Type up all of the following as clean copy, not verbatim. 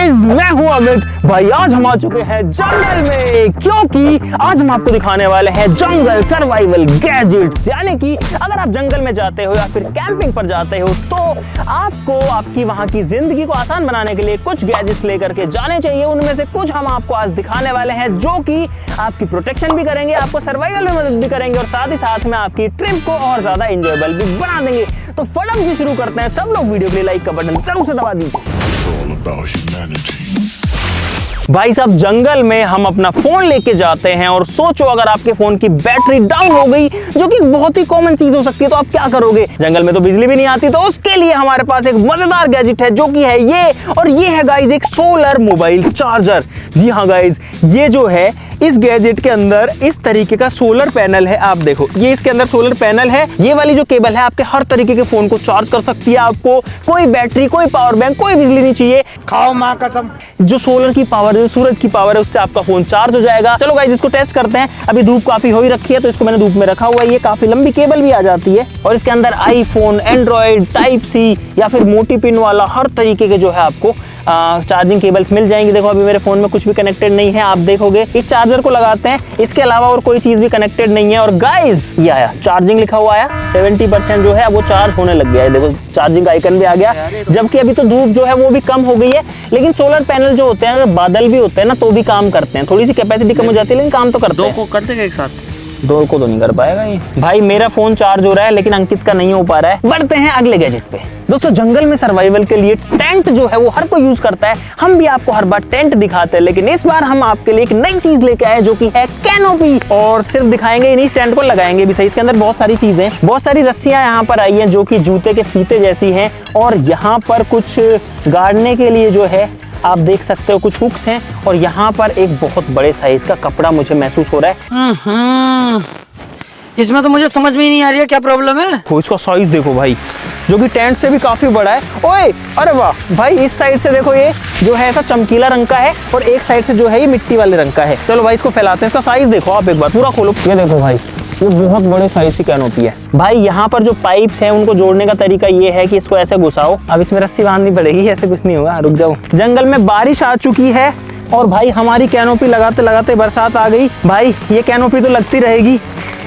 Guys मैं हूं अमित भाई। आज हम आ चुके हैं जंगल में, क्योंकि आज हम आपको दिखाने वाले हैं जंगल सर्वाइवल गैजेट्स। यानी कि अगर आप जंगल में जाते हो या फिर कैंपिंग पर जाते हो तो आपको आपकी वहां की जिंदगी को आसान बनाने के लिए कुछ गैजेट्स लेकर के जाने चाहिए। उनमें से कुछ हम आपको आज दिखाने वाले हैं जो कि आपकी प्रोटेक्शन भी करेंगे, आपको सर्वाइवल में मदद भी करेंगे और साथ ही साथ में आपकी ट्रिप को और ज्यादा एंजॉयबल भी बना देंगे। तो फटाफट से शुरू करते हैं। सब लोग वीडियो के लिए लाइक का बटन जरूर से दबा दीजिए। भाई साहब, जंगल में हम अपना फोन लेके जाते हैं और सोचो अगर आपके फोन की बैटरी डाउन हो गई, जो कि बहुत ही कॉमन चीज हो सकती है, तो आप क्या करोगे? जंगल में तो बिजली भी नहीं आती, तो उसके लिए हमारे पास एक मजेदार गैजेट है जो कि है ये, और ये है गाइज एक सोलर मोबाइल चार्जर। जी हाँ गाइज, ये जो है इस गैजेट के अंदर इस तरीके का सोलर पैनल है। आप देखो, ये इसके अंदर सोलर पैनल है। ये वाली जो केबल है आपके हर तरीके के फोन को चार्ज कर सकती है। आपको कोई बैटरी, कोई पावर बैंक, कोई बिजली नहीं चाहिए। खाओ माँ कसम। जो सोलर की पावर, जो सूरज की पावर है, उससे आपका फोन चार्ज हो जाएगा। चलो गाइस, इसको टेस्ट करते हैं। अभी धूप काफी हो ही रखी है तो इसको मैंने धूप में रखा हुआ है। ये काफी लंबी केबल भी आ जाती है और इसके अंदर आईफोन, एंड्रॉइड, टाइप सी या फिर मोटी पिन वाला हर तरीके के जो है आपको चार्जिंग केबल्स मिल जाएंगी। देखो, अभी मेरे फोन में कुछ भी कनेक्टेड नहीं है। आप देखोगे इस चार्जर को लगाते हैं, इसके अलावा और कोई चीज भी कनेक्टेड नहीं है। और गाइस, ये आया चार्जिंग लिखा हुआ आया, 70% जो है वो चार्ज होने लग गया है। देखो, चार्जिंग का आइकन भी आ गया, जबकि अभी तो धूप जो है वो भी कम हो गई है। लेकिन सोलर पैनल जो होते हैं, अगर बादल भी होते हैं ना तो भी काम करते हैं। थोड़ी सी कैपेसिटी कम हो जाती है लेकिन काम तो करते हैं। दो को करते हैं एक साथ? दो को तो नहीं कर पाएगा ये। भाई मेरा फोन चार्ज हो रहा है लेकिन अंकित का नहीं हो पा रहा है। बढ़ते हैं अगले गैजेट पे। दोस्तों, जंगल में सर्वाइवल के लिए टेंट जो है वो हर कोई यूज करता है। हम भी आपको हर बार टेंट दिखाते हैं, लेकिन इस बार हम आपके लिए एक नई चीज लेके आए जो कि है कैनोपी। और सिर्फ दिखाएंगे ही नहीं, टेंट को लगाएंगे भी सही। इसके अंदर बहुत सारी चीजें, बहुत सारी रस्सियां यहाँ पर आई हैं जो कि जूते के फीते जैसी हैं। और यहाँ पर कुछ गाड़ने के लिए जो है आप देख सकते हो कुछ हुक्स हैं। और यहाँ पर एक बहुत बड़े साइज का कपड़ा मुझे महसूस हो रहा है। इसमें तो मुझे समझ में ही नहीं आ रही है क्या प्रॉब्लम है। तो इसका साइज देखो भाई, जो कि टेंट से भी काफी बड़ा है। ओए, अरे वाह भाई, इस साइड से देखो, ये जो है ऐसा चमकीला रंग का है और एक साइड से जो है ये मिट्टी वाले रंग का है। चलो भाई, इसको फैलाते हैं। इसका साइज देखो आप एक बार, पूरा खोलो। ये देखो भाई, ये बहुत बड़े साइज की कैनोपी है। भाई यहाँ पर जो पाइप्स हैं उनको जोड़ने का तरीका ये है कि इसको ऐसे घुसाओ। अब इसमें रस्सी बांधनी पड़ेगी, ऐसे कुछ नहीं होगा। रुक जाओ। जंगल में बारिश आ चुकी है और भाई हमारी कैनोपी लगाते लगाते बरसात आ गई। भाई ये कैनोपी तो लगती रहेगी,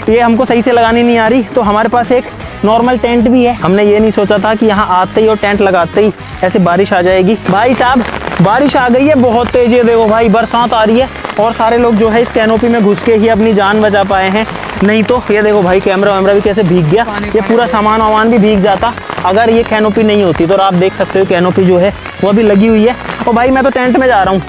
ये हमको सही से लगानी नहीं आ रही। तो हमारे पास एक नॉर्मल टेंट भी है। हमने ये नहीं सोचा था कि यहाँ आते ही और टेंट लगाते ही ऐसे बारिश आ जाएगी। भाई साहब, बारिश आ गई है बहुत तेज। ये देखो भाई, बरसात आ रही है और सारे लोग जो है इस कैनोपी में घुस के ही अपनी जान बचा पाए हैं। नहीं तो ये देखो भाई, कैमरा वैमरा भी कैसे भीग गया। ये पूरा सामान वामान भी भीग जाता अगर ये कैनोपी नहीं होती। तो आप देख सकते हो कैनोपी जो है वो अभी लगी हुई है। और भाई मैं तो टेंट में जा रहा हूँ,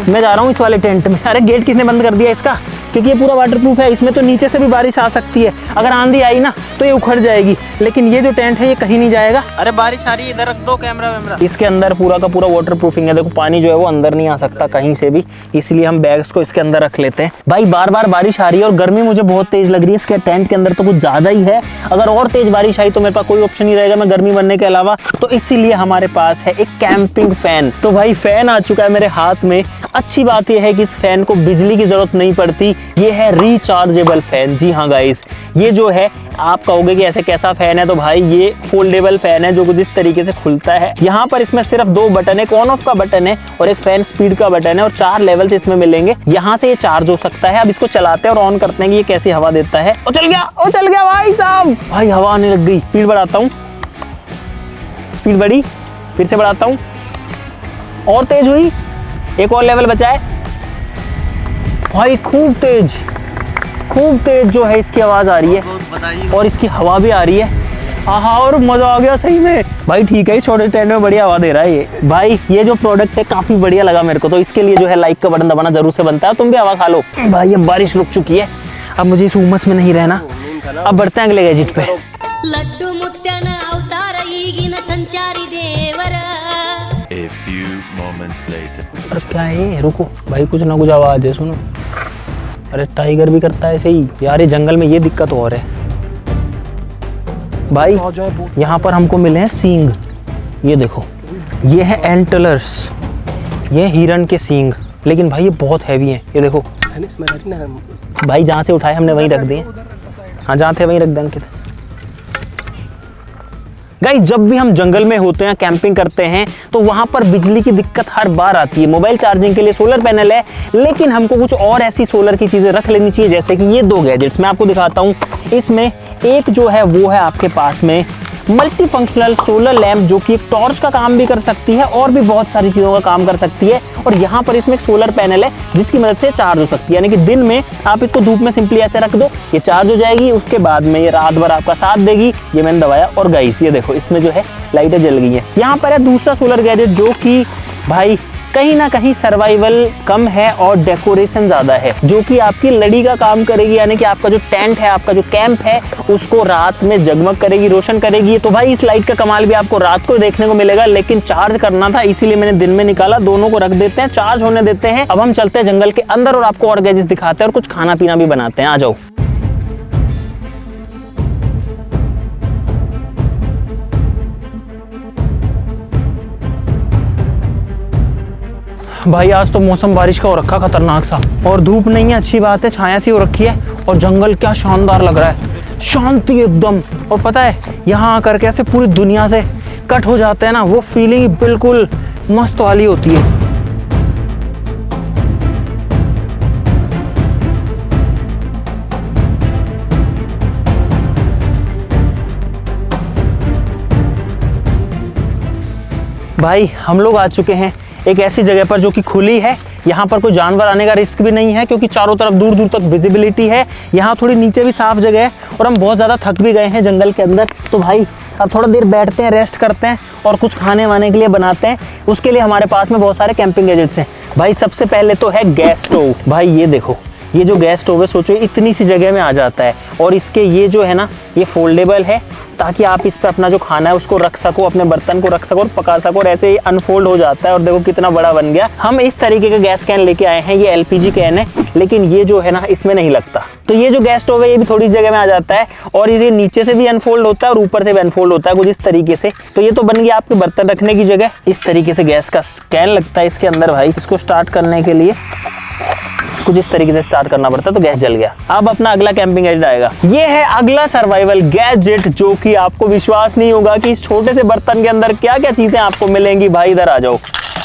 मैं जा रहा हूँ इस वाले टेंट में। अरे गेट किसने बंद कर दिया इसका? क्योंकि ये पूरा वाटरप्रूफ है। इसमें तो नीचे से भी बारिश आ सकती है, अगर आंधी आई ना तो ये उखड़ जाएगी। लेकिन ये जो टेंट है ये कहीं नहीं जाएगा। अरे बारिश आ रही है, इधर रख दो कैमरा वैमरा। इसके अंदर पूरा का पूरा वाटरप्रूफिंग है। देखो, पानी जो है वो अंदर नहीं आ सकता कहीं से भी, इसलिए हम बैग्स को इसके अंदर रख लेते हैं। भाई बार बार बारिश आ रही है और गर्मी मुझे बहुत तेज लग रही है। इसके टेंट के अंदर तो कुछ ज्यादा ही है। अगर और तेज बारिश आई तो मेरे पास कोई ऑप्शन नहीं रहेगा मैं गर्मी बनने के अलावा। तो इसीलिए हमारे पास है एक कैंपिंग फैन। तो भाई फैन आ चुका है मेरे हाथ में। अच्छी बात यह है कि इस फैन को बिजली की जरूरत नहीं पड़ती। ये है रिचार्जेबल फैन। जी हाँ गाइस, ये जो है आप कहोगे कि ऐसे कैसा फैन है, तो भाई ये फोल्डेबल फैन है जो कुछ इस तरीके से खुलता है। यहाँ पर इसमें सिर्फ दो बटन है, एक ऑन ऑफ का बटन है और एक फैन स्पीड का बटन है और 4 लेवल्स इसमें मिलेंगे। यहाँ से ये चार्ज हो सकता है। अब इसको चलाते हैं और ऑन करते हैं कि ये कैसी हवा देता है। ओ चल गया, ओ चल गया भाई साहब। भाई हवा आने लग गई। स्पीड बढ़ाता हूँ, स्पीड बढ़ी, फिर से बढ़ाता हूँ, और तेज हुई, एक और लेवल बचा है। भाई खूब तेज जो है इसकी आवाज आ रही है और इसकी हवा भी आ रही है। आहा, और मजा आ गया सही में। भाई ठीक है, छोटे टेंट में बढ़िया हवा दे रहा है ये। भाई ये जो प्रोडक्ट है काफी बढ़िया लगा मेरे को, तो इसके लिए जो है लाइक का बटन दबाना जरूर से बनता है। तुम भी हवा खा लो। भाई अब बारिश रुक चुकी है, अब मुझे इस उमस में नहीं रहना। अब बढ़ते हैं अगले गैजेट पे। लड्डू मुत्यान अवतार ईगिन संचारी देवर। A few moments later. अरे क्या है ये? रुको भाई, कुछ ना कुछ आवाज है, सुनो। अरे टाइगर भी करता है ऐसे ही यार। ये जंगल में ये दिक्कत और है भाई। यहाँ पर हमको मिले हैं सींग। ये देखो, ये है एंटलर्स, ये हिरन के सींग। लेकिन भाई ये बहुत हैवी हैं। ये देखो भाई, जहाँ से उठाए हमने वहीं रख दिए। हाँ, जहाँ थे वहीं रख दें अंकित। गाइस जब भी हम जंगल में होते हैं, कैंपिंग करते हैं, तो वहां पर बिजली की दिक्कत हर बार आती है। मोबाइल चार्जिंग के लिए सोलर पैनल है, लेकिन हमको कुछ और ऐसी सोलर की चीजें रख लेनी चाहिए, जैसे कि ये दो गैजेट्स मैं आपको दिखाता हूँ। इसमें एक जो है वो है आपके पास में मल्टी फंक्शनल सोलर लैंप, जो कि एक टॉर्च का काम भी कर सकती है और भी बहुत सारी चीज़ों का काम कर सकती है। और यहाँ पर इसमें एक सोलर पैनल है जिसकी मदद से चार्ज हो सकती है, यानी कि दिन में आप इसको धूप में सिंपली ऐसे रख दो, ये चार्ज हो जाएगी, उसके बाद में ये रात भर आपका साथ देगी। ये मैंने दबाया और गाइस ये देखो इसमें जो है लाइटें जल गई हैं। यहाँ पर है दूसरा सोलर गैजेट, जो कि भाई कहीं ना कहीं सर्वाइवल कम है और डेकोरेशन ज़्यादा है, जो कि आपकी लड़ी का काम करेगी, यानी कि आपका जो टेंट है, आपका जो कैंप है, उसको रात में जगमग करेगी, रोशन करेगी। तो भाई इस लाइट का कमाल भी आपको रात को देखने को मिलेगा, लेकिन चार्ज करना था इसीलिए मैंने दिन में निकाला। दोनों को रख देते हैं, चार्ज होने देते हैं। अब हम चलते हैं जंगल के अंदर और आपको और गैजेट्स दिखाते हैं और कुछ खाना पीना भी बनाते हैं। आ जाओ। भाई आज तो मौसम बारिश का हो रखा खतरनाक सा, और धूप नहीं है, अच्छी बात है, छाया सी हो रखी है। और जंगल क्या शानदार लग रहा है, शांति एकदम। और पता है यहाँ आकर के ऐसे पूरी दुनिया से कट हो जाते हैं ना, वो फीलिंग बिल्कुल मस्त वाली होती है। भाई हम लोग आ चुके हैं एक ऐसी जगह पर जो कि खुली है। यहाँ पर कोई जानवर आने का रिस्क भी नहीं है, क्योंकि चारों तरफ दूर दूर तक विजिबिलिटी है। यहाँ थोड़ी नीचे भी साफ जगह है, और हम बहुत ज़्यादा थक भी गए हैं जंगल के अंदर। तो भाई अब थोड़ा देर बैठते हैं, रेस्ट करते हैं और कुछ खाने वाने के लिए बनाते हैं। उसके लिए हमारे पास में बहुत सारे कैंपिंग गैजेट्स हैं। भाई सबसे पहले तो है गैस स्टोव। भाई ये देखो, ये जो गैस स्टोव है, सोचो इतनी सी जगह में आ जाता है, और इसके ये जो है ना, ये फोल्डेबल है, ताकि आप इस पर अपना जो खाना है उसको रख सको, अपने बर्तन को रख सको और पका सको, और ऐसे ही अनफोल्ड हो जाता है। और देखो कितना बड़ा बन गया। हम इस तरीके का गैस कैन लेके आए हैं, ये एलपीजी कैन है, लेकिन ये जो है ना इसमें नहीं लगता। तो ये जो गैस स्टोव है ये भी थोड़ी जगह में आ जाता है, और ये नीचे से भी अनफोल्ड होता है और ऊपर से भी अनफोल्ड होता है कुछ इस तरीके से। तो ये तो बन गया आपके बर्तन रखने की जगह। इस तरीके से गैस का कैन लगता है इसके अंदर। भाई इसको स्टार्ट करने के लिए कुछ इस तरीके से स्टार्ट करना पड़ता है, तो गैस जल गया। अब अपना अगला कैंपिंग गैजेट आएगा। ये है अगला सर्वाइवल गैजेट, जो कि आपको विश्वास नहीं होगा कि इस छोटे से बर्तन के अंदर क्या क्या चीजें आपको मिलेंगी। भाई इधर आ जाओ।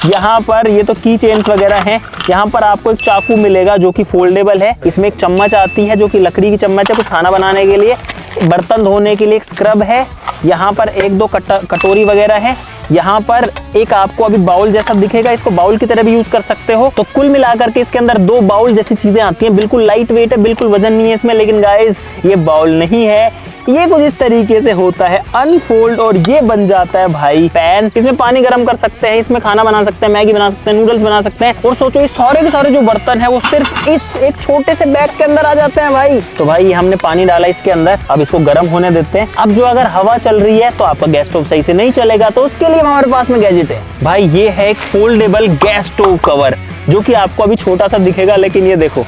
यहाँ पर ये तो की चेन्स वगैरह हैं। यहाँ पर आपको एक चाकू मिलेगा जो कि फोल्डेबल है। इसमें एक चम्मच आती है जो कि लकड़ी की चम्मच है, कुछ खाना बनाने के लिए। बर्तन धोने के लिए एक स्क्रब है। यहाँ पर एक दो कटोरी वगैरह है। यहाँ पर एक आपको अभी बाउल जैसा दिखेगा, इसको बाउल की तरह भी यूज कर सकते हो। तो कुल मिलाकर के इसके अंदर दो बाउल जैसी चीजें आती हैं। बिल्कुल लाइट वेट है, बिल्कुल वजन नहीं है इसमें। लेकिन गाइस ये बाउल नहीं है, ये कुछ इस तरीके से होता है अनफोल्ड, और ये बन जाता है भाई पैन। इसमें पानी गर्म कर सकते हैं, इसमें खाना बना सकते हैं, मैगी बना सकते हैं, नूडल्स बना सकते हैं। और सोचो इस सारे के सारे जो बर्तन है वो सिर्फ इस एक छोटे से बैग के अंदर आ जाते हैं भाई। तो भाई हमने पानी डाला इसके अंदर, अब इसको गर्म होने देते हैं। अब जो अगर हवा चल रही है तो आपका गैस स्टोव सही से नहीं चलेगा, तो उसके लिए हमारे पास में गैजेट है। भाई ये है एक फोल्डेबल गैस स्टोव कवर, जो कि आपको अभी छोटा सा दिखेगा, लेकिन ये देखो,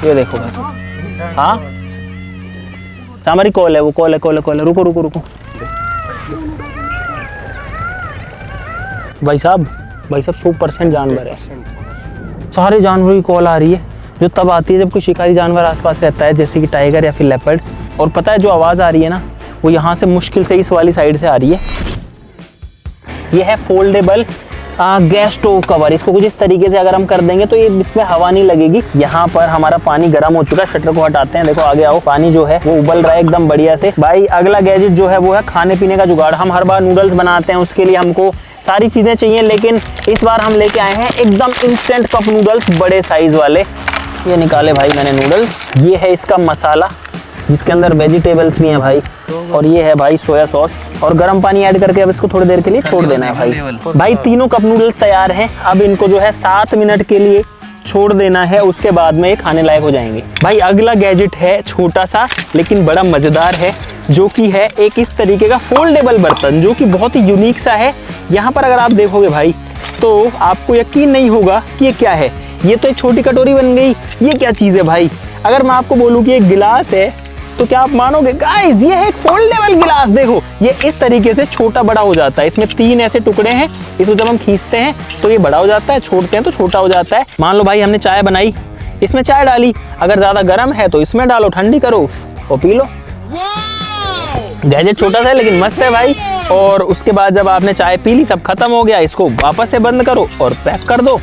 ये देखो। हाँ हमारी कॉल है, वो कॉल है। रुको रुको रुको भाई साहब 100% जानवर है। सारे जानवरों की कॉल आ रही है, जो तब आती है जब कोई शिकारी जानवर आसपास रहता है, जैसे कि टाइगर या फिर लेपर्ड। और पता है जो आवाज़ आ रही है ना, वो यहाँ से मुश्किल से इस वाली साइड से आ रही है। ये है फोल्डेबल गैस स्टोव कवर। इसको कुछ इस तरीके से अगर हम कर देंगे तो ये इसमें हवा नहीं लगेगी। यहाँ पर हमारा पानी गर्म हो चुका है, शटर को हटाते हैं। देखो आगे आओ, पानी जो है वो उबल रहा है एकदम बढ़िया से। भाई अगला गैजेट जो है वो है खाने पीने का जुगाड़। हम हर बार नूडल्स बनाते हैं, उसके लिए हमको सारी चीज़ें चाहिए, लेकिन इस बार हम लेके आए हैं एकदम इंस्टेंट कप नूडल्स, बड़े साइज़ वाले। ये निकाले भाई मैंने नूडल्स। ये है इसका मसाला, जिसके अंदर वेजिटेबल्स भी हैं भाई, और ये है भाई सोया सॉस, और गर्म पानी ऐड करके अब इसको थोड़ी देर के लिए छोड़ देना है भाई। भाई तीनों कप नूडल्स तैयार हैं। अब इनको जो है 7 मिनट के लिए छोड़ देना है, उसके बाद में ये खाने लायक हो जाएंगे। भाई अगला गैजेट है छोटा सा लेकिन बड़ा मज़ेदार है, जो कि है एक इस तरीके का फोल्डेबल बर्तन, जो कि बहुत ही यूनिक सा है। यहाँ पर अगर आप देखोगे भाई तो आपको यकीन नहीं होगा कि ये क्या है। ये तो एक छोटी कटोरी बन गई, ये क्या चीज़ है भाई। अगर मैं आपको बोलूँ कि एक गिलास है तो क्या आप मानोगे? गाइस ये है एक फोल्डेबल गिलास। देखो ये इस तरीके से छोटा बड़ा हो जाता है। इसमें 3 ऐसे टुकड़े हैं, इसको जब हम खींचते हैं तो ये बड़ा हो जाता है, छोड़ते हैं तो छोटा हो जाता है। मान लो भाई हमने चाय बनाई, इसमें चाय डाली, अगर ज़्यादा गर्म है तो इसमें डालो, ठंडी करो और पी लो। गैजेट छोटा सा है लेकिन मस्त है भाई। और उसके बाद जब आपने चाय पी ली, सब खत्म हो गया, इसको वापस से बंद करो और पैक कर दो,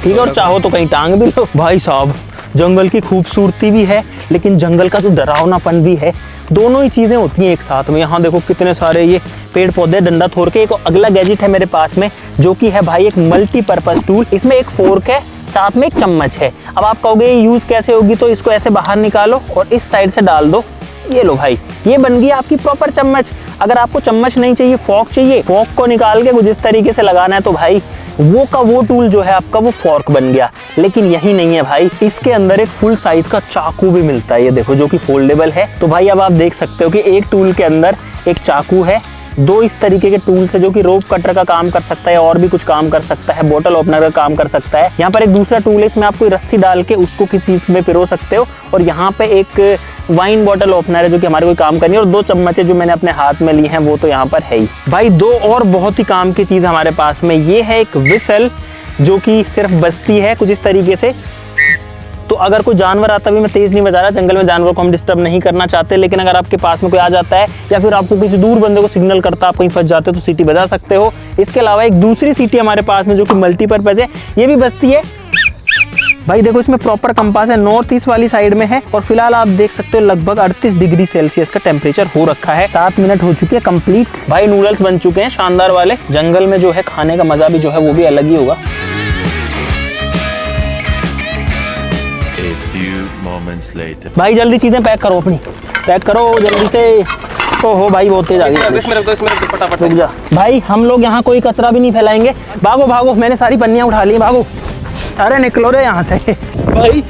ठीक है। और चाहो तो कहीं टांग भी लो। भाई साहब, जंगल की खूबसूरती भी है लेकिन जंगल का जो डरावनापन भी है, दोनों ही चीज़ें होती हैं एक साथ में। यहाँ देखो कितने सारे ये पेड़ पौधे, डंडा थोर के। एक अगला गैजेट है मेरे पास में जो कि है भाई एक मल्टीपर्पज़ टूल। इसमें एक फोर्क है, साथ में एक चम्मच है। अब आप कहोगे ये यूज़ कैसे होगी, तो इसको ऐसे बाहर निकालो और इस साइड से डाल दो। ये लो भाई, ये बन गई आपकी प्रॉपर चम्मच। अगर आपको चम्मच नहीं चाहिए, फोर्क चाहिए, फोर्क को निकाल के कुछ इस तरीके से लगाना है तो भाई वो का वो टूल जो है आपका वो फोर्क बन गया। लेकिन यही नहीं है भाई, इसके अंदर एक फुल साइज का चाकू भी मिलता है, ये देखो, जो कि फोल्डेबल है। तो भाई अब आप देख सकते हो कि एक टूल के अंदर एक चाकू है, दो इस तरीके के टूल्स है जो कि रोप कटर का काम कर सकता है और भी कुछ काम कर सकता है, बोतल ओपनर का काम कर सकता है। यहाँ पर एक दूसरा टूल है, इसमें आप कोई रस्सी डाल के उसको किसी चीज में पिरो सकते हो। और यहाँ पे एक वाइन बॉटल ओपनर है जो कि हमारे कोई काम करनी है। और दो चम्मचे जो मैंने अपने हाथ में ली हैं वो तो यहाँ पर है ही। भाई दो और बहुत ही काम की चीज हमारे पास में, ये है एक विसल जो कि सिर्फ बजती है कुछ इस तरीके से। तो अगर कोई जानवर आता भी, मैं तेज नहीं बजा रहा, जंगल में जानवर को हम डिस्टर्ब नहीं करना चाहते, लेकिन अगर आपके पास में कोई आ जाता है या फिर आपको किसी दूर बंदे को सिग्नल करता, आप कहीं फंस जाते हो तो सीटी बजा सकते हो। इसके अलावा एक दूसरी सीटी हमारे पास में जो कि मल्टीपर्पज है, ये भी बजती है। भाई देखो, इसमें प्रॉपर कंपास है, नॉर्थ ईस्ट वाली साइड में है। और फिलहाल आप देख सकते हो लगभग 38 डिग्री सेल्सियस का टेम्परेचर हो रखा है। 7 मिनट हो चुके हैं कंप्लीट। भाई नूडल्स बन चुके हैं शानदार वाले। जंगल में जो है खाने का मजा भी जो है वो भी अलग ही होगा। A few moments later. भाई जल्दी चीजें पैक करो, अपनी पैक करो जल्दी से। ओहो भाई बहुत तेज आ गई। रुक जा भाई, हम लोग यहाँ कोई कचरा भी नहीं फैलाएंगे। भागो भागो, मैंने सारी पन्नियाँ उठा ली, भागो। अरे निकलो रे यहाँ से। भाई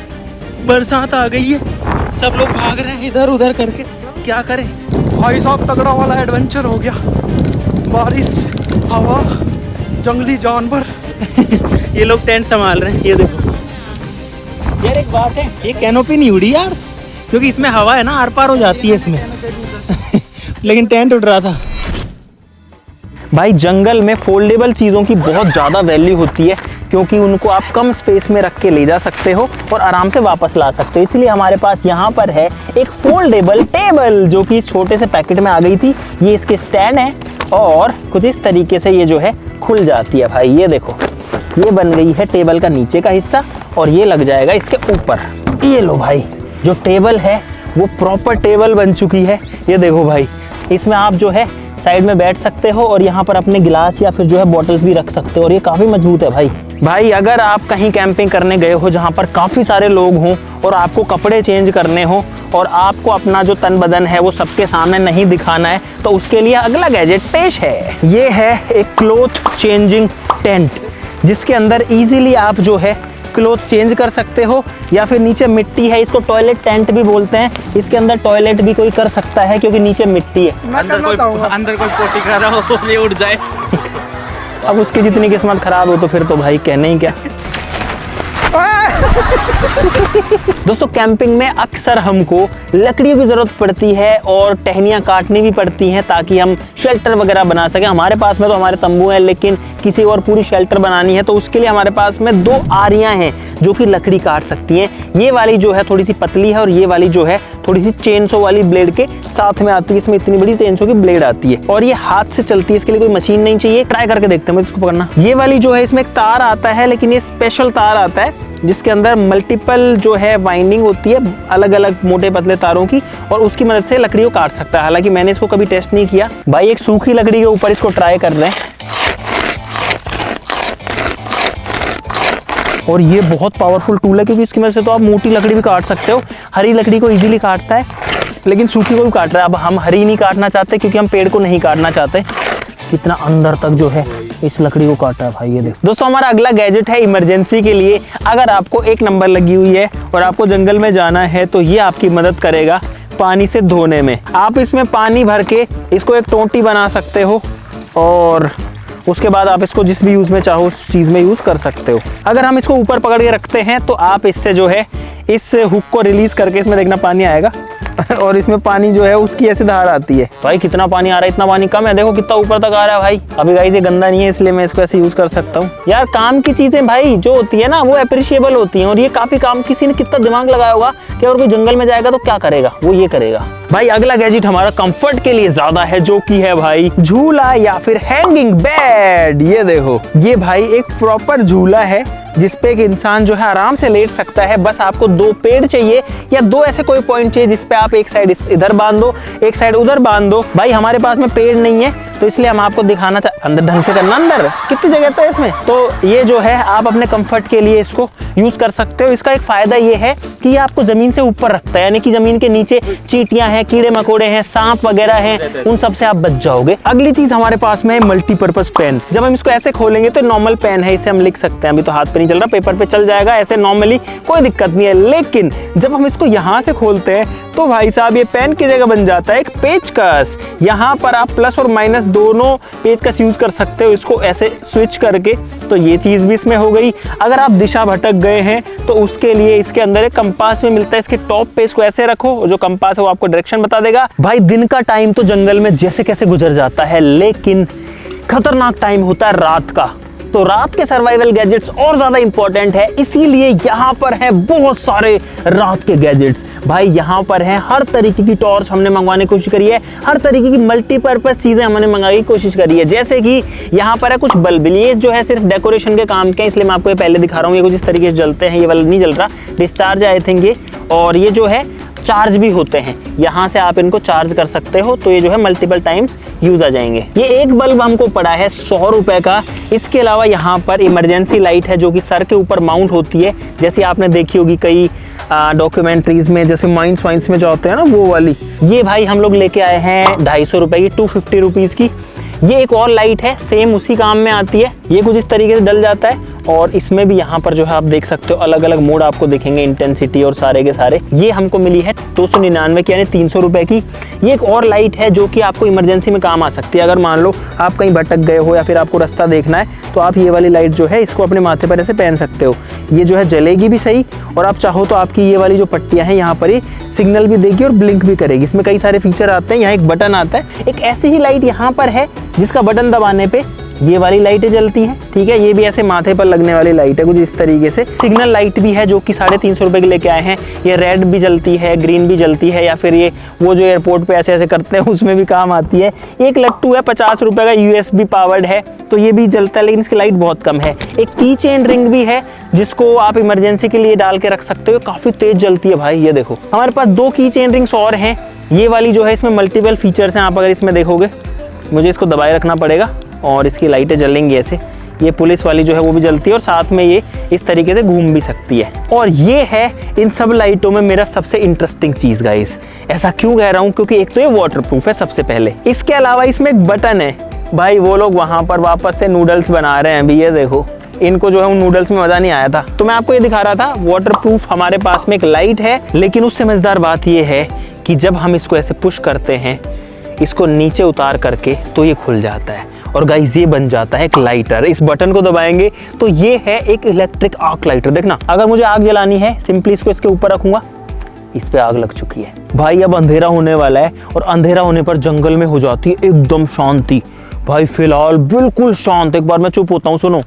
बरसात आ गई है, सब लोग भाग रहे हैं इधर उधर करके, क्या करें। भाई साहब तगड़ा वाला एडवेंचर हो गया। बारिश, हवा, जंगली जानवर। ये लोग टेंट संभाल रहे हैं, ये देखो। यार एक बात है, ये कैनोपी नहीं उड़ी यार, क्योंकि इसमें हवा है ना, आर पार हो जाती है इसमें। लेकिन टेंट उड़ रहा था। भाई जंगल में फोल्डेबल चीज़ों की बहुत ज़्यादा वैल्यू होती है, क्योंकि उनको आप कम स्पेस में रख के ले जा सकते हो और आराम से वापस ला सकते हो। इसलिए हमारे पास यहाँ पर है एक फोल्डेबल टेबल जो कि इस छोटे से पैकेट में आ गई थी। ये इसके स्टैंड है और कुछ इस तरीके से ये जो है खुल जाती है। भाई ये देखो, ये बन गई है टेबल का नीचे का हिस्सा और ये लग जाएगा इसके ऊपर। ये लो भाई, जो टेबल है वो प्रॉपर टेबल बन चुकी है। ये देखो भाई, इसमें आप जो है साइड में बैठ सकते हो और यहाँ पर अपने गिलास या फिर जो है बॉटल्स भी रख सकते हो और ये काफ़ी मजबूत है भाई। भाई अगर आप कहीं कैंपिंग करने गए हो जहाँ पर काफ़ी सारे लोग हों और आपको कपड़े चेंज करने हो और आपको अपना जो तन बदन है वो सबके सामने नहीं दिखाना है, तो उसके लिए अगला गैजेट पेश है। ये है एक क्लॉथ चेंजिंग टेंट, जिसके अंदर इजीली आप जो है क्लॉथ चेंज कर सकते हो। या फिर नीचे मिट्टी है, इसको टॉयलेट टेंट भी बोलते हैं। इसके अंदर टॉयलेट भी कोई कर सकता है क्योंकि नीचे मिट्टी है। अंदर कोई पोटी कर रहा हो तो ये उड़ जाए। अब उसकी जितनी किस्मत खराब हो तो फिर तो भाई कहने ही क्या। दोस्तों कैंपिंग में अक्सर हमको लकड़ियों की जरूरत पड़ती है और टहनियाँ काटनी भी पड़ती हैं ताकि हम शेल्टर वगैरह बना सकें। हमारे पास में तो हमारे तंबू हैं, लेकिन किसी और पूरी शेल्टर बनानी है तो उसके लिए हमारे पास में 2 आरियां हैं जो कि लकड़ी काट सकती हैं। ये वाली जो है थोड़ी सी पतली है और ये वाली जो है थोड़ी सी चेनसो वाली ब्लेड के साथ में आती है। इसमें इतनी बड़ी चेनसो की ब्लेड आती है और ये हाथ से चलती है, इसके लिए कोई मशीन नहीं चाहिए। ट्राई करके देखते हैं, मुझे इसको पकड़ना। ये वाली जो है इसमें एक तार आता है, लेकिन ये स्पेशल तार आता है जिसके अंदर मल्टीपल जो है वाइंडिंग होती है अलग अलग मोटे पतले तारों की, और उसकी मदद से लकड़ी को काट सकता है। हालांकि मैंने इसको कभी टेस्ट नहीं किया। भाई एक सूखी लकड़ी के ऊपर इसको ट्राई कर रहे हैं और ये बहुत पावरफुल टूल है क्योंकि इसकी मदद से तो आप मोटी लकड़ी भी काट सकते हो। हरी लकड़ी को इजीली काटता है लेकिन सूखी को भी काट रहा है। अब हम हरी नहीं काटना चाहते क्योंकि हम पेड़ को नहीं काटना चाहते। कितना अंदर तक जो है इस लकड़ी को काटा है भाई, ये देखो। दोस्तों हमारा अगला गैजेट है इमरजेंसी के लिए। अगर आपको 1 नंबर लगी हुई है और आपको जंगल में जाना है तो ये आपकी मदद करेगा पानी से धोने में। आप इसमें पानी भर के इसको एक टोंटी बना सकते हो और उसके बाद आप इसको जिस भी यूज़ में चाहो उस चीज़ में यूज़ कर सकते हो। अगर हम इसको ऊपर पकड़ के रखते हैं तो आप इससे जो है इस हुक को रिलीज करके इसमें देखना पानी आएगा और इसमें पानी जो है उसकी ऐसे धार आती है। भाई कितना पानी आ रहा है, इतना पानी कम है, देखो कितना ऊपर तक आ रहा है भाई। अभी गाइस ये गंदा नहीं है इसलिए मैं इसको ऐसे यूज कर सकता हूँ। यार काम की चीजें भाई जो होती है ना वो अप्रिशिएबल होती हैं और ये काफी काम, किसी ने कितना दिमाग लगाया होगा कि अगर कोई जंगल में जाएगा तो क्या करेगा, वो ये करेगा। भाई अगला गैजेट हमारा कंफर्ट के लिए ज्यादा है, जो कि है भाई झूला या फिर हैंगिंग बेड। ये देखो, ये भाई एक प्रॉपर झूला है जिसपे एक इंसान जो है आराम से लेट सकता है। बस आपको 2 पेड़ चाहिए या 2 ऐसे कोई पॉइंट चाहिए जिसपे आप एक साइड इधर बांध दो, एक साइड उधर बांध दो। भाई हमारे पास में पेड़ नहीं है तो इसलिए हम आपको दिखाना अंदर ढंग से करना, अंदर कितनी जगह तो है इसमें। तो ये जो है आप अपने कंफर्ट के लिए इसको यूज कर सकते हो। इसका एक फायदा ये है कि ये आपको जमीन से ऊपर रखता है, यानी कि जमीन के नीचे चींटियां हैं, कीड़े मकोड़े हैं, सांप वगैरह हैं, उन सब से आप बच जाओगे। अगली चीज हमारे पास में है मल्टीपर्पज पेन। जब हम इसको ऐसे खोलेंगे तो नॉर्मल पेन है, इसे हम लिख सकते हैं। अभी तो हाथ पे नहीं चल रहा, पेपर पे चल जाएगा, ऐसे नॉर्मली कोई दिक्कत नहीं है। लेकिन जब हम इसको यहाँ से खोलते हैं तो भाई साहब ये पेन की जगह बन जाता है एक पेचकस। यहाँ पर आप प्लस और माइनस दोनों पेचकस यूज कर सकते हो इसको ऐसे स्विच करके। तो ये चीज भी इसमें हो गई। अगर आप दिशा भटक गए हैं तो उसके लिए इसके अंदर एक कंपास में मिलता है, इसके टॉप पे इसको ऐसे रखो, जो कंपास है वो आपको डायरेक्शन बता देगा। भाई दिन का टाइम तो जंगल में जैसे कैसे गुजर जाता है, लेकिन खतरनाक टाइम होता है रात का। तो रात के सर्वाइवल गैजेट्स और ज्यादा इंपॉर्टेंट है, इसीलिए यहाँ पर है बहुत सारे रात के गैजेट्स। भाई यहाँ पर है हर तरीके की टॉर्च हमने मंगवाने की कोशिश करी है, हर तरीके की मल्टीपर्पज चीजें हमने मंगाने की कोशिश करी है। जैसे कि यहाँ पर है कुछ बल्ब, ये जो है सिर्फ डेकोरेशन के काम के, इसलिए मैं आपको ये पहले दिखा रहा हूँ। ये कुछ इस तरीके से जलते हैं, ये वाला नहीं जल रहा, डिस्चार्ज आई थिंक ये। और ये जो है चार्ज भी होते हैं, यहाँ से आप इनको चार्ज कर सकते हो, तो ये जो है मल्टीपल टाइम्स यूज आ जाएंगे। ये एक बल्ब हमको पड़ा है 100 रुपए का। इसके अलावा यहाँ पर इमरजेंसी लाइट है जो कि सर के ऊपर माउंट होती है, जैसे आपने देखी होगी कई डॉक्यूमेंट्रीज में, जैसे माइंस वाइंस में जो होते हैं ना वो वाली। ये भाई हम लोग लेके आए हैं 250 रुपए की, 250 रुपीज की। ये एक और लाइट है, सेम उसी काम में आती है। ये कुछ इस तरीके से डल जाता है और इसमें भी यहाँ पर जो है आप देख सकते हो अलग अलग मोड आपको दिखेंगे, इंटेंसिटी और सारे के सारे। ये हमको मिली है 299 की, यानी 300 रुपए की। ये एक और लाइट है जो कि आपको इमरजेंसी में काम आ सकती है। अगर मान लो आप कहीं भटक गए हो या फिर आपको रास्ता देखना है तो आप ये वाली लाइट जो है इसको अपने माथे पर ऐसे पहन सकते हो। ये जो है जलेगी भी सही, और आप चाहो तो आपकी ये वाली जो पट्टियां हैं यहाँ पर ही सिग्नल भी देगी और ब्लिंक भी करेगी। इसमें कई सारे फीचर आते हैं। यहाँ एक बटन आता है, एक ऐसी ही लाइट यहाँ पर है जिसका बटन दबाने पे ये वाली लाइटें जलती हैं, ठीक है। ये भी ऐसे माथे पर लगने वाली लाइट है कुछ इस तरीके से। सिग्नल लाइट भी है जो कि 350 रुपए की लेके आए हैं। ये रेड भी जलती है, ग्रीन भी जलती है, या फिर ये वो जो एयरपोर्ट पे ऐसे ऐसे करते हैं उसमें भी काम आती है। एक लट्टू है 50 रुपए का, USB पावर्ड है, तो ये भी जलता है लेकिन इसकी लाइट बहुत कम है। एक की चेन रिंग भी है जिसको आप इमरजेंसी के लिए डाल के रख सकते हो, काफी तेज जलती है भाई। ये देखो हमारे पास 2 की चेन रिंग्स और हैं। ये वाली जो है इसमें मल्टीपल फीचर्स हैं, आप अगर इसमें देखोगे, मुझे इसको दबाए रखना पड़ेगा और इसकी लाइटें जलेंगी ऐसे। ये पुलिस वाली जो है वो भी जलती है और साथ में ये इस तरीके से घूम भी सकती है। और ये है इन सब लाइटों में मेरा सबसे इंटरेस्टिंग चीज गाइस। ऐसा क्यों कह रहा हूँ, क्योंकि एक तो ये वाटरप्रूफ है सबसे पहले, इसके अलावा इसमें एक बटन है। भाई वो लोग वहां पर वापस से नूडल्स बना रहे हैं अभी, ये देखो इनको जो है उन नूडल्स में मजा नहीं आया था, तो मैं आपको ये दिखा रहा था। वाटरप्रूफ हमारे पास में एक लाइट है, लेकिन उससे मजेदार बात ये है कि जब हम इसको ऐसे पुश करते हैं, इसको नीचे उतार करके, तो ये खुल जाता है और गाइस ये बन जाता है एक लाइटर। इस बटन को दबाएंगे तो ये है एक इलेक्ट्रिक आर्क लाइटर। देखना, अगर मुझे आग जलानी है सिंपली इसको इसके ऊपर रखूंगा, इस पे आग लग चुकी है। भाई अब अंधेरा होने वाला है और अंधेरा होने पर जंगल में हो जाती है एकदम शांति। भाई फिलहाल बिल्कुल शांत। एक बार मैं चुप होता हूँ, सुनो,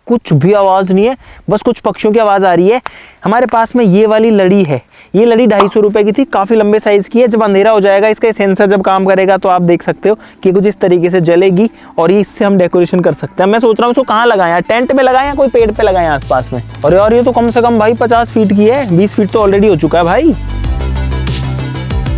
कुछ भी आवाज नहीं है, बस कुछ पक्षियों की आवाज आ रही है। हमारे पास में ये वाली लड़ी है, ये लड़ी 250 रुपए की थी, काफी लंबे साइज की है। जब अंधेरा हो जाएगा इसका सेंसर जब काम करेगा तो आप देख सकते हो कि कुछ इस तरीके से जलेगी और ये इससे हम डेकोरेशन कर सकते हैं। मैं सोच रहा हूँ इसको कहाँ लगाएं, टेंट में लगाएं या कोई पेड़ पे लगाएं आसपास में। और यार ये तो कम से कम भाई 50 फीट की है, 20 फीट तो ऑलरेडी हो चुका है भाई।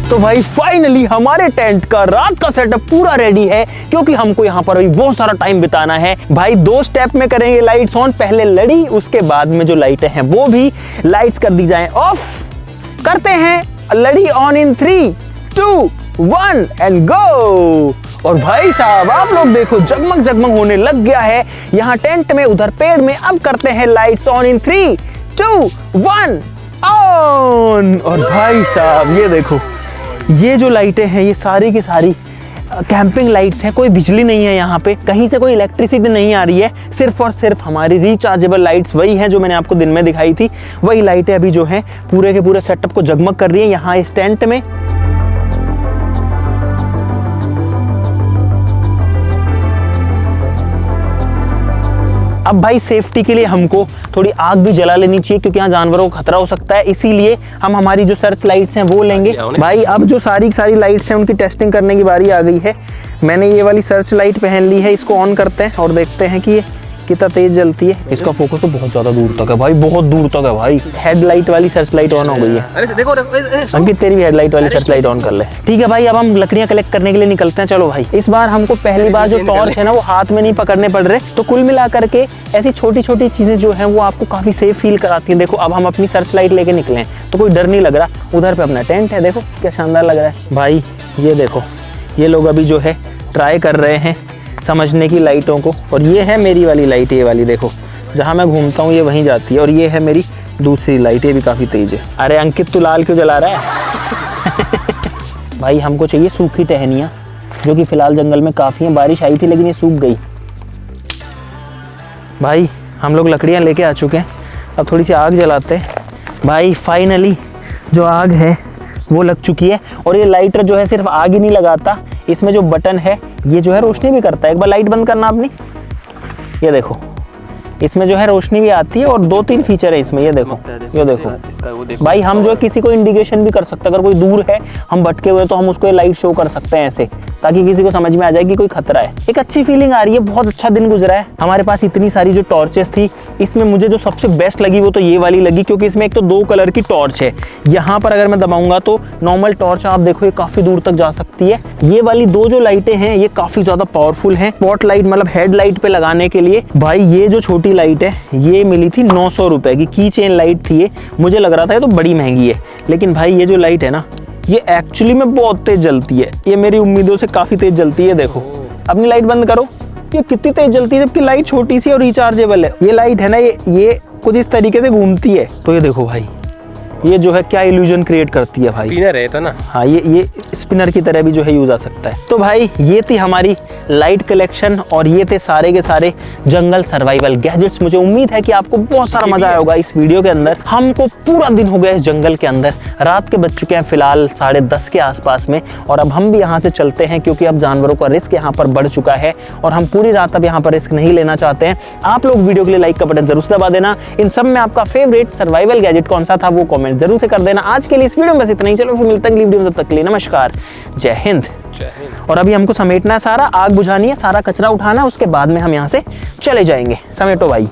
तो भाई फाइनली हमारे टेंट का रात का सेटअप पूरा रेडी है, क्योंकि हमको यहाँ पर अभी बहुत सारा टाइम बिताना है। भाई 2 स्टेप में करेंगे लाइट्स ऑन, पहले लड़ी, उसके बाद में जो लाइटें हैं वो भी लाइट्स कर दी जाएं ऑफ। करते हैं लड़ी ऑन इन 3, 2, 1 एंड गो। और भाई साहब आप लोग देखो जगमग जगमग होने लग गया है यहाँ टेंट में, उधर पेड़ में। अब करते हैं लाइट्स ऑन इन 3, 2, 1 ऑन। और भाई साहब ये देखो, ये जो लाइटें हैं ये सारी की सारी कैंपिंग लाइट्स हैं, कोई बिजली नहीं है यहाँ पे, कहीं से कोई इलेक्ट्रिसिटी नहीं आ रही है, सिर्फ और सिर्फ हमारी रिचार्जेबल लाइट्स वही हैं जो मैंने आपको दिन में दिखाई थी। वही लाइटें अभी जो हैं पूरे के पूरे सेटअप को जगमग कर रही हैं यहाँ इस टेंट में। अब भाई सेफ्टी के लिए हमको थोड़ी आग भी जला लेनी चाहिए क्योंकि यहाँ जानवरों को खतरा हो सकता है, इसीलिए हम हमारी जो सर्च लाइट्स हैं वो लेंगे। भाई अब जो सारी लाइट्स हैं उनकी टेस्टिंग करने की बारी आ गई है। मैंने ये वाली सर्च लाइट पहन ली है, इसको ऑन करते हैं और देखते हैं कि ये कितना तेज जलती है। इसका फोकस तो बहुत ज्यादा दूर तक है भाई, बहुत दूर तक है भाई। हेडलाइट वाली सर्च लाइट ऑन हो गई है। अरे देखो अंकित तेरी भी हेडलाइट वाली सर्च लाइट ऑन कर ले। ठीक है भाई, अब हम लकड़ियां कलेक्ट करने के लिए निकलते हैं। चलो भाई, इस बार हमको पहली बार जो टॉर्च है ना वो हाथ में नहीं पकड़ने पड़ रहे, तो कुल मिला करके ऐसी छोटी छोटी चीजें जो है वो आपको काफी सेफ फील कराती है। देखो अब हम अपनी सर्च लाइट लेके निकले हैं तो कोई डर नहीं लग रहा। उधर पे अपना टेंट है, देखो क्या शानदार लग रहा है भाई। ये देखो ये लोग अभी जो है ट्राई कर रहे हैं समझने की लाइटों को, और ये है मेरी वाली लाइट, ये वाली देखो जहाँ मैं घूमता हूँ ये वहीं जाती है, और ये है मेरी दूसरी लाइट, ये भी काफ़ी तेज है। अरे अंकित तू लाल क्यों जला रहा है? भाई हमको चाहिए सूखी टहनियाँ जो कि फ़िलहाल जंगल में काफ़ी हैं। बारिश आई थी लेकिन ये सूख गई। भाई हम लोग लकड़ियाँ लेके आ चुके हैं, अब थोड़ी सी आग जलाते हैं। भाई फाइनली जो आग है वो लग चुकी है, और ये लाइटर जो है सिर्फ आग ही नहीं लगाता, इसमें जो बटन है ये जो है रोशनी भी करता है। एक बार लाइट बंद करना अपनी, ये देखो इसमें जो है रोशनी भी आती है, और 2-3 फीचर है इसमें। ये देखो ये देखो भाई, हम जो है किसी को इंडिकेशन भी कर सकते हैं। अगर कोई दूर है, हम भटके हुए, तो हम उसको लाइट शो कर सकते हैं ऐसे, ताकि किसी को समझ में आ जाए कि कोई खतरा है। एक अच्छी फीलिंग आ रही है, बहुत अच्छा दिन गुजरा है। हमारे पास इतनी सारी जो टॉर्चेस थी, इसमें मुझे जो सबसे बेस्ट लगी वो तो ये वाली लगी, क्योंकि इसमें एक तो 2 कलर की टॉर्च है। यहाँ पर अगर मैं दबाऊंगा तो नॉर्मल टॉर्च आप देखो ये काफी दूर तक जा सकती है। ये वाली 2 जो लाइटें हैं ये काफी ज्यादा पावरफुल हैं, स्पॉट लाइट मतलब हेड लाइट पे लगाने के लिए। भाई ये जो छोटी लाइट है ये मिली थी 900 रुपए की, की चेन लाइट थी ये। मुझे लग रहा था ये तो बड़ी महंगी है, लेकिन भाई ये जो लाइट है ना ये एक्चुअली में बहुत तेज जलती है। ये मेरी उम्मीदों से काफी तेज जलती है। देखो अपनी लाइट बंद करो, ये कितनी तेज जलती है, जबकि लाइट छोटी सी और रिचार्जेबल है। ये लाइट है ना ये कुछ इस तरीके से घूमती है। तो ये देखो भाई ये जो है क्या इल्यूजन क्रिएट करती है भाई। स्पिनर है तो ना, हाँ ये स्पिनर की तरह भी जो है यूज आ सकता है। तो भाई ये थी हमारी लाइट कलेक्शन, और ये थे सारे के सारे जंगल सर्वाइवल गैजेट्स। मुझे उम्मीद है कि आपको बहुत सारा मजा आया होगा इस वीडियो के अंदर। हमको पूरा दिन हो गया इस जंगल के अंदर, रात के बज चुके हैं फिलहाल 10:30 के आसपास में, और अब हम भी यहाँ से चलते हैं क्योंकि अब जानवरों का रिस्क यहाँ पर बढ़ चुका है, और हम पूरी रात अब यहाँ पर रिस्क नहीं लेना चाहते हैं। आप लोग वीडियो के लिए लाइक का बटन जरूर दबा देना। इन सब में आपका फेवरेट सर्वाइवल गैजेट कौन सा था वो कमेंट जरूर से कर देना। आज के लिए इस वीडियो में बस इतना ही। चलो फिर मिलते हैं अगली वीडियो में, तब तक के लिए नमस्कार, जय हिंद। और अभी हमको समेटना है सारा, आग बुझानी है, सारा कचरा उठाना है, उसके बाद में हम यहाँ से चले जाएंगे। समेटो भाई।